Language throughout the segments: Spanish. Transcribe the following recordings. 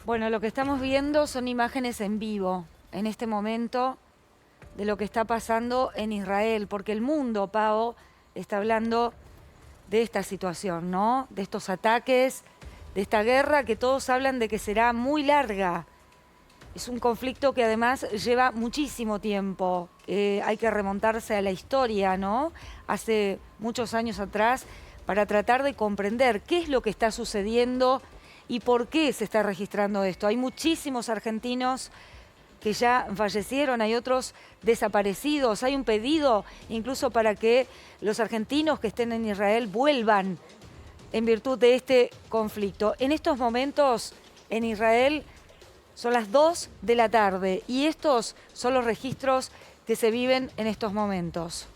Bueno, lo que estamos viendo son imágenes en vivo, en este momento, de lo que está pasando en Israel, porque el mundo, Pao, está hablando de esta situación, ¿no? De estos ataques, de esta guerra que todos hablan de que será muy larga. Es un conflicto que además lleva muchísimo tiempo. Hay que remontarse a la historia, ¿no? Hace muchos años atrás, para tratar de comprender qué es lo que está sucediendo y por qué se está registrando esto. Hay muchísimos argentinos que ya fallecieron, hay otros desaparecidos, hay un pedido incluso para que los argentinos que estén en Israel vuelvan en virtud de este conflicto. En estos momentos, en Israel, son las 2 de la tarde y estos son los registros que se viven en estos momentos.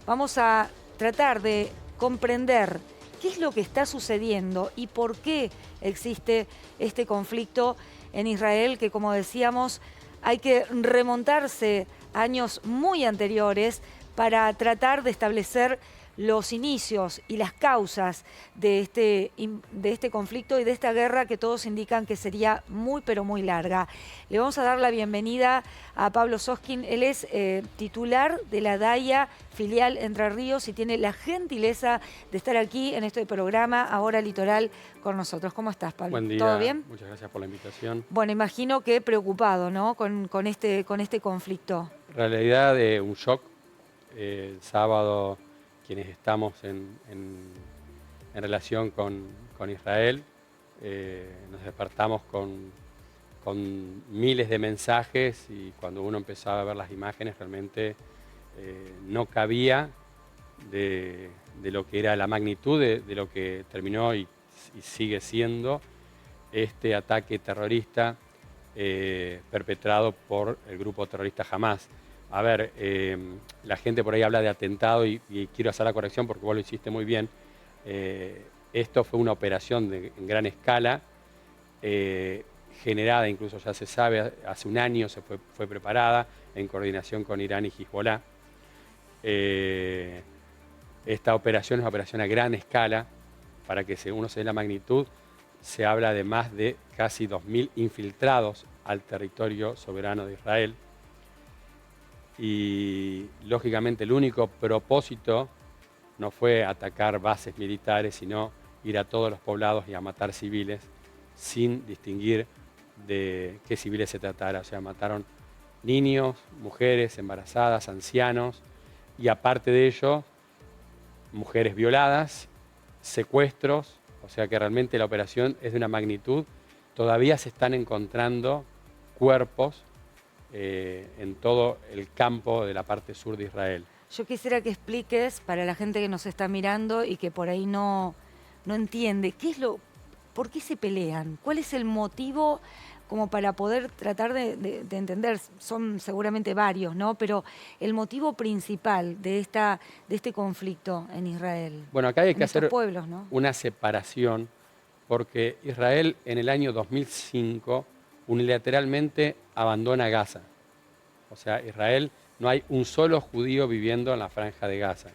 Vamos a tratar de comprender qué es lo que está sucediendo y por qué existe este conflicto en Israel, que como decíamos, hay que remontarse a años muy anteriores para tratar de establecer los inicios y las causas de este conflicto y de esta guerra que todos indican que sería muy, pero muy larga. Le vamos a dar la bienvenida a Pablo Soskin. Él es titular de la DAIA, filial Entre Ríos, y tiene la gentileza de estar aquí en este programa, Ahora Litoral, con nosotros. ¿Cómo estás, Pablo? Buen día. ¿Todo bien? Muchas gracias por la invitación. Bueno, imagino que preocupado, ¿no? Con este conflicto. En realidad, un shock. El sábado, quienes estamos en relación con Israel, nos despertamos con miles de mensajes, y cuando uno empezaba a ver las imágenes realmente no cabía de lo que era la magnitud de lo que terminó y sigue siendo este ataque terrorista perpetrado por el grupo terrorista Hamás. A ver, la gente por ahí habla de atentado y quiero hacer la corrección porque vos lo hiciste muy bien. Esto fue una operación en gran escala, generada, incluso ya se sabe, hace un año fue preparada en coordinación con Irán y Hezbollah. Esta operación es una operación a gran escala. Para que uno se dé la magnitud, se habla de más de casi 2.000 infiltrados al territorio soberano de Israel. Y lógicamente el único propósito no fue atacar bases militares, sino ir a todos los poblados y a matar civiles sin distinguir de qué civiles se tratara. O sea, mataron niños, mujeres, embarazadas, ancianos y aparte de ello, mujeres violadas, secuestros. O sea que realmente la operación es de una magnitud. Todavía se están encontrando cuerpos en todo el campo de la parte sur de Israel. Yo quisiera que expliques para la gente que nos está mirando y que por ahí no entiende, ¿por qué se pelean? ¿Cuál es el motivo como para poder tratar de entender? Son seguramente varios, ¿no? Pero el motivo principal de este conflicto en Israel. Bueno, acá hay que hacer pueblos, ¿no? una separación, porque Israel en el año 2005 unilateralmente abandona Gaza. O sea, Israel, no hay un solo judío viviendo en la Franja de Gaza.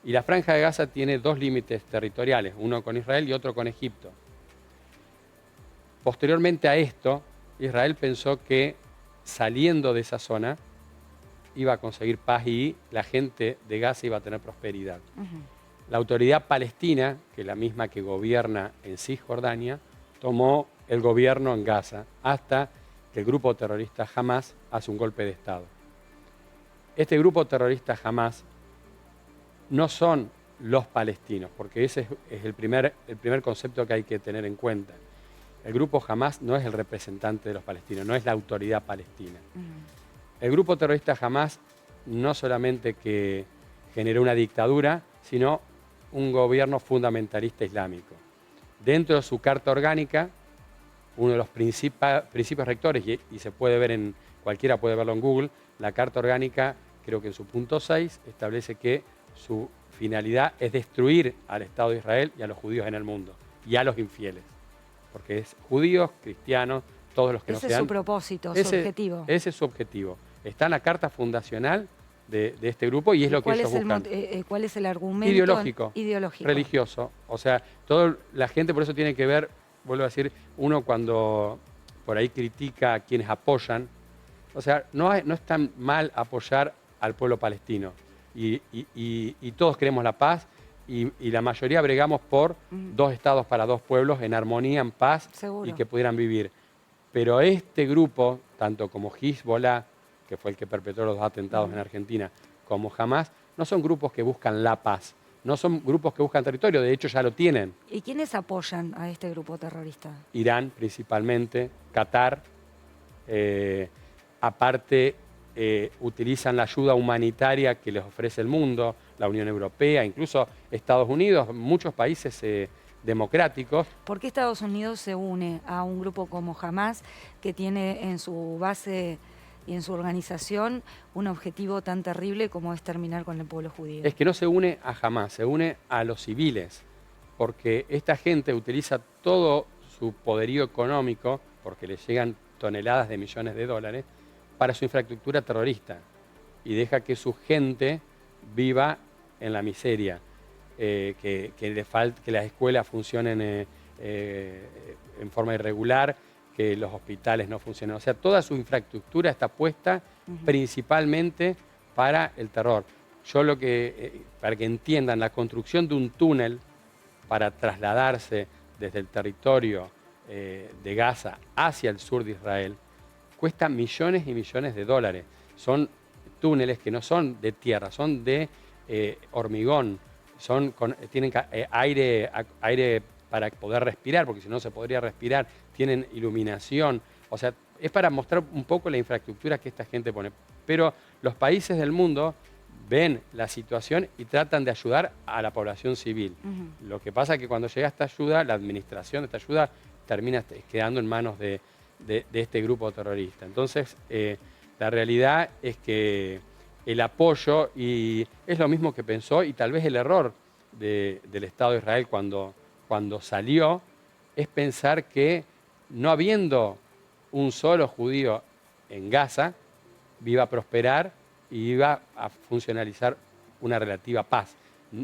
Y la Franja de Gaza tiene dos límites territoriales, uno con Israel y otro con Egipto. Posteriormente a esto, Israel pensó que saliendo de esa zona iba a conseguir paz y la gente de Gaza iba a tener prosperidad. La autoridad palestina, que es la misma que gobierna en Cisjordania, tomó el gobierno en Gaza hasta que el grupo terrorista Hamás hace un golpe de Estado. Este grupo terrorista Hamás no son los palestinos, porque ese es el primer concepto que hay que tener en cuenta. El grupo Hamás no es el representante de los palestinos, no es la autoridad palestina. El grupo terrorista Hamás no solamente que generó una dictadura, sino un gobierno fundamentalista islámico. Dentro de su carta orgánica, uno de los principios rectores, y se puede ver cualquiera puede verlo en Google, la carta orgánica, creo que en su punto 6, establece que su finalidad es destruir al Estado de Israel y a los judíos en el mundo, y a los infieles. Porque es judíos, cristianos, todos los que no sean. Ese es su propósito, su objetivo. Ese es su objetivo. Está en la carta fundacional de este grupo y es lo que ellos buscan. ¿Cuál es el argumento? Ideológico, ideológico, religioso. O sea, toda la gente por eso tiene que ver vuelvo a decir, uno cuando por ahí critica a quienes apoyan, o sea, no es tan mal apoyar al pueblo palestino. Y todos queremos la paz y la mayoría bregamos por dos estados para dos pueblos en armonía, en paz. Seguro. Y que pudieran vivir. Pero este grupo, tanto como Hezbollah, que fue el que perpetró los atentados en Argentina, como Hamás, no son grupos que buscan la paz. No son grupos que buscan territorio, de hecho ya lo tienen. ¿Y quiénes apoyan a este grupo terrorista? Irán principalmente, Qatar, aparte utilizan la ayuda humanitaria que les ofrece el mundo, la Unión Europea, incluso Estados Unidos, muchos países democráticos. ¿Por qué Estados Unidos se une a un grupo como Hamás, que tiene en su base y en su organización un objetivo tan terrible como es terminar con el pueblo judío? Es que no se une a Hamás, se une a los civiles, porque esta gente utiliza todo su poderío económico, porque le llegan toneladas de millones de dólares, para su infraestructura terrorista y deja que su gente viva en la miseria, que las escuelas funcionen en forma irregular, que los hospitales no funcionen. O sea, toda su infraestructura está puesta principalmente para el terror. Yo para que entiendan, la construcción de un túnel para trasladarse desde el territorio de Gaza hacia el sur de Israel cuesta millones y millones de dólares. Son túneles que no son de tierra, son de hormigón, tienen aire para poder respirar, porque si no se podría respirar, tienen iluminación. O sea, es para mostrar un poco la infraestructura que esta gente pone. Pero los países del mundo ven la situación y tratan de ayudar a la población civil. Lo que pasa es que cuando llega esta ayuda, la administración de esta ayuda termina quedando en manos de este grupo terrorista. Entonces, la realidad es que el apoyo, y es lo mismo que pensó, y tal vez el error del Estado de Israel cuando salió, es pensar que no habiendo un solo judío en Gaza, iba a prosperar y iba a funcionalizar una relativa paz.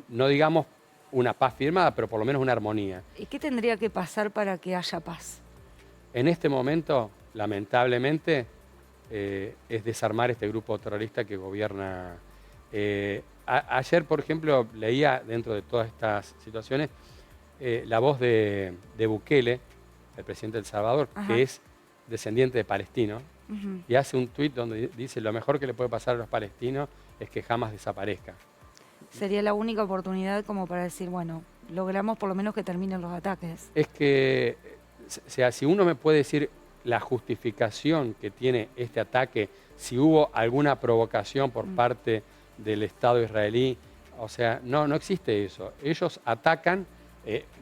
No digamos una paz firmada, pero por lo menos una armonía. ¿Y qué tendría que pasar para que haya paz? En este momento, lamentablemente, es desarmar este grupo terrorista que gobierna. Ayer, por ejemplo, leía dentro de todas estas situaciones la voz de Bukele, el presidente de El Salvador, que es descendiente de palestinos, y hace un tuit donde dice: lo mejor que le puede pasar a los palestinos es que jamás desaparezca. Sería la única oportunidad como para decir, bueno, logramos por lo menos que terminen los ataques. Es que, o sea, si uno me puede decir la justificación que tiene este ataque, si hubo alguna provocación por parte del Estado israelí, o sea, no existe eso. Ellos atacan,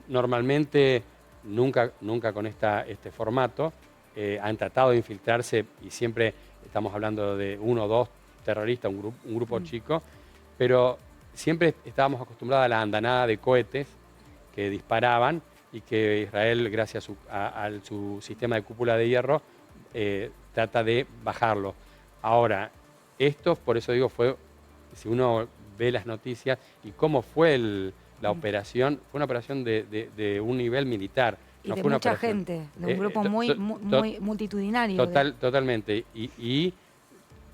normalmente nunca con este formato, han tratado de infiltrarse y siempre estamos hablando de 1 o 2 terroristas, un grupo chico, pero siempre estábamos acostumbrados a la andanada de cohetes que disparaban y que Israel, gracias a su sistema de cúpula de hierro, trata de bajarlo. Ahora, esto, por eso digo, si uno ve las noticias y cómo fue la operación, fue una operación de un nivel militar. Y no de fue mucha gente, de un grupo muy multitudinario. Totalmente. Y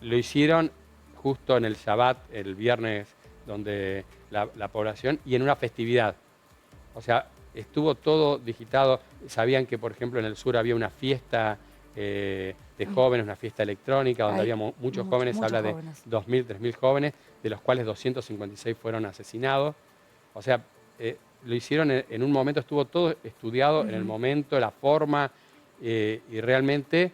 lo hicieron justo en el Shabbat, el viernes, donde la población, y en una festividad. O sea, estuvo todo digitado. Sabían que, por ejemplo, en el sur había una fiesta de jóvenes, una fiesta electrónica, donde había muchos jóvenes, habla de 2.000, 3.000 jóvenes, de los cuales 256 fueron asesinados. O sea, lo hicieron en un momento, estuvo todo estudiado en el momento, la forma, y realmente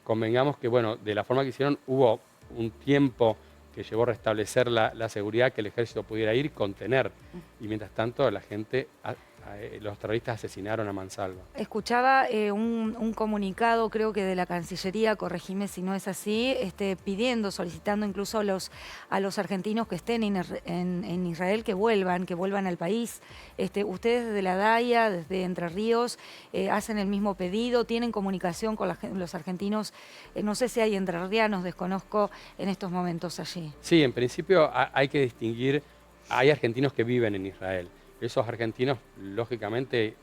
convengamos que, bueno, de la forma que hicieron, hubo un tiempo que llevó a restablecer la seguridad, que el ejército pudiera ir y contener. Y mientras tanto, los terroristas asesinaron a mansalva. Escuchaba un comunicado, creo que de la Cancillería, corregime si no es así, solicitando incluso a los argentinos que estén en Israel que vuelvan al país. Ustedes desde la DAIA, desde Entre Ríos, hacen el mismo pedido, tienen comunicación con los argentinos. No sé si hay entrerrianos, desconozco en estos momentos allí. Sí, en principio hay que distinguir, hay argentinos que viven en Israel, esos argentinos, lógicamente,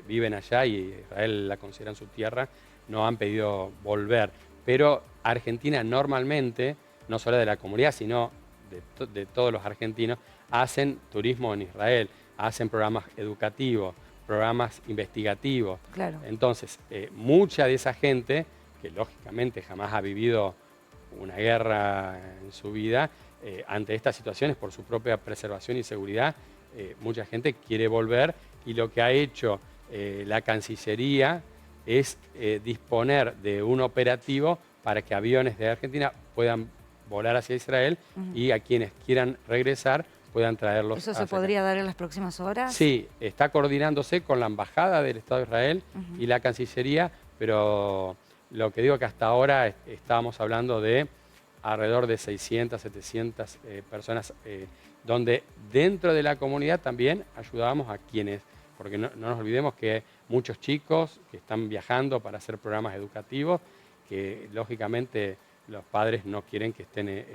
viven allá y Israel la consideran su tierra, no han pedido volver. Pero Argentina normalmente, no solo de la comunidad, sino de todos los argentinos, hacen turismo en Israel, hacen programas educativos, programas investigativos. Claro. Entonces, mucha de esa gente, que lógicamente jamás ha vivido una guerra en su vida, ante estas situaciones, por su propia preservación y seguridad, mucha gente quiere volver, y lo que ha hecho la Cancillería es disponer de un operativo para que aviones de Argentina puedan volar hacia Israel y a quienes quieran regresar puedan traerlos. ¿Eso se podría dar en las próximas horas? Sí, está coordinándose con la Embajada del Estado de Israel y la Cancillería, pero lo que digo que hasta ahora estábamos hablando de alrededor de 600, 700 personas, donde dentro de la comunidad también ayudábamos a quienes, porque no nos olvidemos que muchos chicos que están viajando para hacer programas educativos, que lógicamente los padres no quieren que estén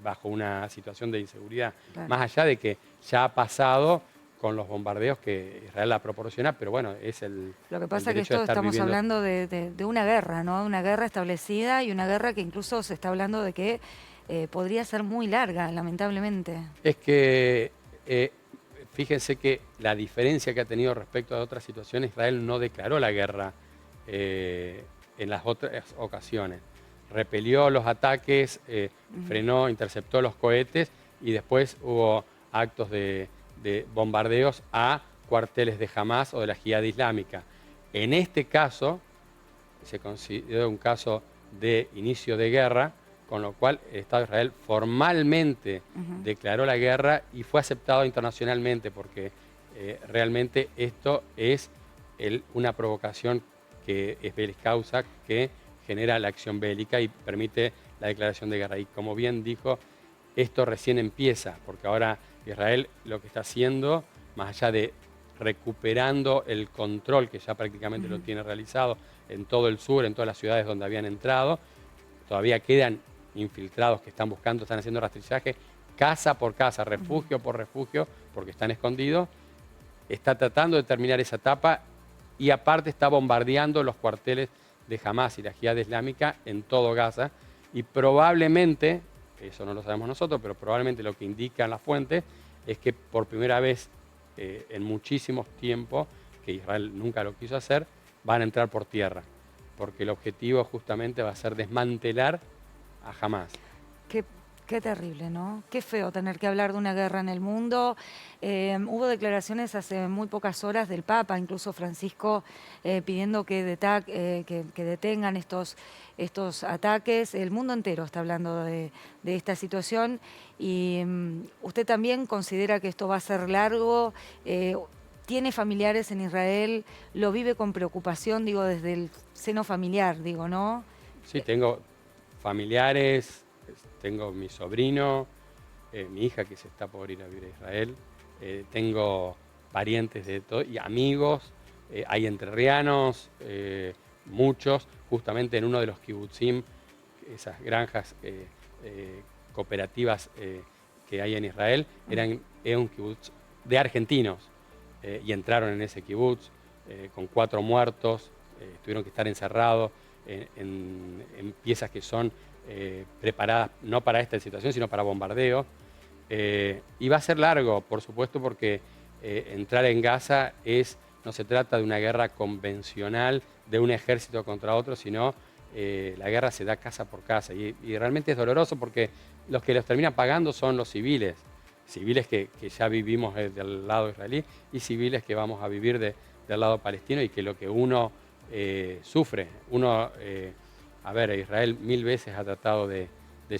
bajo una situación de inseguridad. Claro. Más allá de que ya ha pasado con los bombardeos que Israel la proporciona, pero bueno, es el Lo que pasa es que esto estamos hablando de una guerra, ¿no? Una guerra establecida y una guerra que incluso se está hablando de que podría ser muy larga, lamentablemente. Es que fíjense que la diferencia que ha tenido respecto a otras situaciones, Israel no declaró la guerra en las otras ocasiones. Repelió los ataques, frenó, interceptó los cohetes y después hubo actos de bombardeos a cuarteles de Hamás o de la Jihad Islámica. En este caso, se consideró un caso de inicio de guerra, con lo cual el Estado de Israel formalmente declaró la guerra y fue aceptado internacionalmente, porque realmente esto es una provocación que es bellis causa, que genera la acción bélica y permite la declaración de guerra. Y como bien dijo, esto recién empieza, porque ahora Israel lo que está haciendo, más allá de recuperando el control que ya prácticamente lo tiene realizado en todo el sur, en todas las ciudades donde habían entrado, todavía quedan infiltrados que están buscando, están haciendo rastrillaje, casa por casa, refugio por refugio, porque están escondidos. Está tratando de terminar esa etapa y aparte está bombardeando los cuarteles de Hamás y la Jihad Islámica en todo Gaza, y probablemente, eso no lo sabemos nosotros, pero probablemente lo que indican las fuentes es que por primera vez en muchísimos tiempos, que Israel nunca lo quiso hacer, van a entrar por tierra, porque el objetivo justamente va a ser desmantelar a Hamás. Qué terrible, ¿no? Qué feo tener que hablar de una guerra en el mundo. Hubo declaraciones hace muy pocas horas del Papa, incluso Francisco, pidiendo que detengan estos ataques. El mundo entero está hablando de esta situación. Y usted también considera que esto va a ser largo. Tiene familiares en Israel, lo vive con preocupación, digo, desde el seno familiar, digo, ¿no? Sí, tengo familiares. Tengo mi sobrino, mi hija que se está por ir a vivir a Israel, tengo parientes de todo y amigos, hay entrerrianos, muchos, justamente en uno de los kibutzim, esas granjas cooperativas que hay en Israel, era un kibutz de argentinos y entraron en ese kibutz con 4 muertos, tuvieron que estar encerrados en piezas que son preparadas no para esta situación, sino para bombardeo. Y va a ser largo, por supuesto, porque entrar en Gaza no se trata de una guerra convencional de un ejército contra otro, sino la guerra se da casa por casa. Y realmente es doloroso porque los que los terminan pagando son los civiles. Civiles que ya vivimos del lado israelí y civiles que vamos a vivir del lado palestino, y que lo que uno sufre, a ver, Israel 1000 veces ha tratado de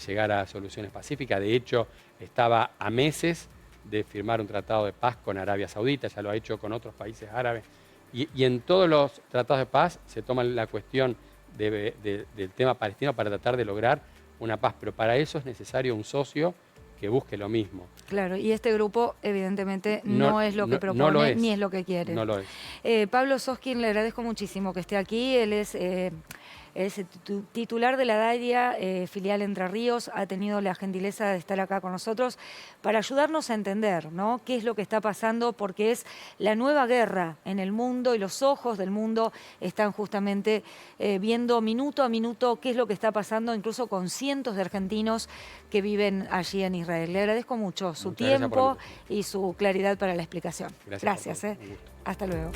llegar a soluciones pacíficas. De hecho, estaba a meses de firmar un tratado de paz con Arabia Saudita, ya lo ha hecho con otros países árabes. Y en todos los tratados de paz se toma la cuestión del tema palestino para tratar de lograr una paz. Pero para eso es necesario un socio que busque lo mismo. Claro, y este grupo evidentemente no es lo que propone, ni es lo que quiere. No lo es. Pablo Soskin, le agradezco muchísimo que esté aquí. Él es es titular de la DAIA, filial Entre Ríos, ha tenido la gentileza de estar acá con nosotros para ayudarnos a entender, ¿no?, qué es lo que está pasando, porque es la nueva guerra en el mundo y los ojos del mundo están justamente viendo minuto a minuto qué es lo que está pasando, incluso con cientos de argentinos que viven allí en Israel. Le agradezco mucho su tiempo y su claridad para la explicación. Gracias. Un gusto. Hasta luego.